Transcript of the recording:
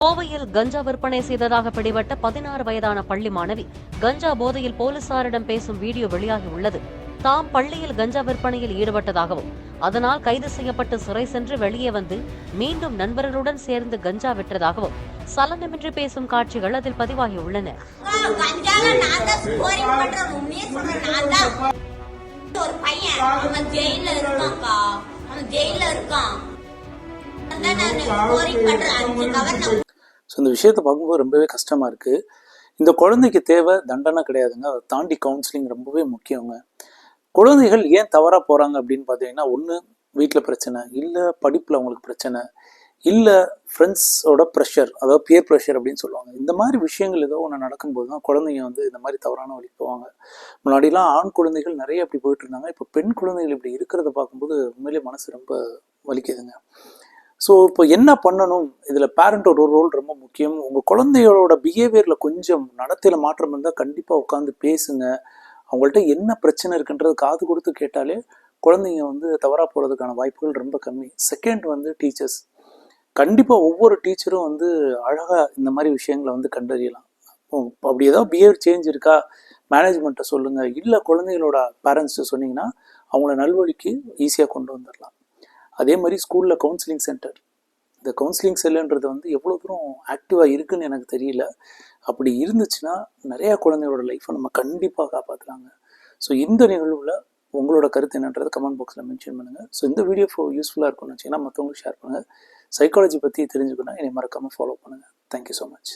கோவையில் கஞ்சா விற்பனை செய்ததாக பிடிபட்ட 16 வயதான பள்ளி மாணவி கஞ்சா போதையில் போலீசாரிடம் பேசும் வீடியோ வெளியாகியுள்ளது. தாம் பள்ளியில் கஞ்சா விற்பனையில் ஈடுபட்டதாகவும் அதனால் கைது செய்யப்பட்டு சிறை சென்று வெளியே வந்து மீண்டும் நண்பர்களுடன் சேர்ந்து கஞ்சா விற்றதாகவும் சலனமின்றி பேசும் காட்சிகள் அதில் பதிவாகியுள்ளன. ஸோ இந்த விஷயத்தை பார்க்கும்போது ரொம்பவே கஷ்டமாக இருக்குது. இந்த குழந்தைக்கு தேவை தண்டனை கிடையாதுங்க, அதை தாண்டி கவுன்சிலிங் ரொம்பவே முக்கியங்க. குழந்தைகள் ஏன் தவறாக போகிறாங்க அப்படின்னு பார்த்தீங்கன்னா, ஒன்று வீட்டில் பிரச்சனை, இல்லை படிப்பில் அவங்களுக்கு பிரச்சனை, இல்லை ஃப்ரெண்ட்ஸோட ப்ரெஷர், அதாவது பியர் ப்ரெஷர் அப்படின்னு சொல்லுவாங்க. இந்த மாதிரி விஷயங்கள் ஏதோ ஒன்று நடக்கும்போது தான் குழந்தைங்க வந்து இந்த மாதிரி தவறான வழிக்கு போவாங்க. முன்னாடிலாம் ஆண் குழந்தைகள் நிறைய அப்படி போயிட்டு இருந்தாங்க. இப்போ பெண் குழந்தைகள் இப்படி இருக்கிறத பார்க்கும்போது உண்மையிலேயே மனசு ரொம்ப வலிக்குதுங்க. ஸோ இப்போ என்ன பண்ணணும், இதில் பேரண்டோட ரோல் ரொம்ப முக்கியம். உங்கள் குழந்தையோட பிஹேவியரில் கொஞ்சம் நடத்தையில் மாற்றம் இருந்தால் கண்டிப்பாக உட்காந்து பேசுங்க. அவங்கள்ட்ட என்ன பிரச்சனை இருக்குன்றது காது கொடுத்து கேட்டாலே குழந்தைங்க வந்து தவறாக போகிறதுக்கான வாய்ப்புகள் ரொம்ப கம்மி. செகண்ட் வந்து டீச்சர்ஸ். கண்டிப்பாக ஒவ்வொரு டீச்சரும் வந்து அழகாக இந்த மாதிரி விஷயங்களை வந்து கண்டறியலாம். அப்படி ஏதாவது பிஹேவியர் சேஞ்ச் இருக்கா மேனேஜ்மெண்ட்டை சொல்லுங்கள், இல்லை குழந்தைகளோட பேரண்ட்ஸ்ட்டு சொன்னீங்கன்னா அவங்கள நல்வழிக்கு ஈஸியாக கொண்டு வந்துடலாம். அதே மாதிரி ஸ்கூலில் கவுன்சிலிங் சென்டர், இந்த கவுன்சிலிங் செல்லுன்றது வந்து எவ்வளோ தூரம் ஆக்டிவாக இருக்குதுன்னு எனக்கு தெரியல. அப்படி இருந்துச்சுன்னா நிறையா குழந்தைகளோட லைஃப்பை நம்ம கண்டிப்பாக காப்பாற்றுறாங்க. ஸோ இந்த நிகழ்வில் உங்களோட கருத்து என்னன்றது கமெண்ட் பாக்ஸில் மென்ஷன் பண்ணுங்கள். ஸோ இந்த வீடியோ யூஸ்ஃபுல்லாக இருக்கும்னு வச்சிங்கன்னா மற்றவங்களுக்கு ஷேர் பண்ணுங்கள். சைக்காலஜி பற்றி தெரிஞ்சுக்கணும் என்னை மறக்காமல் ஃபாலோ பண்ணுங்கள். Thank you so much.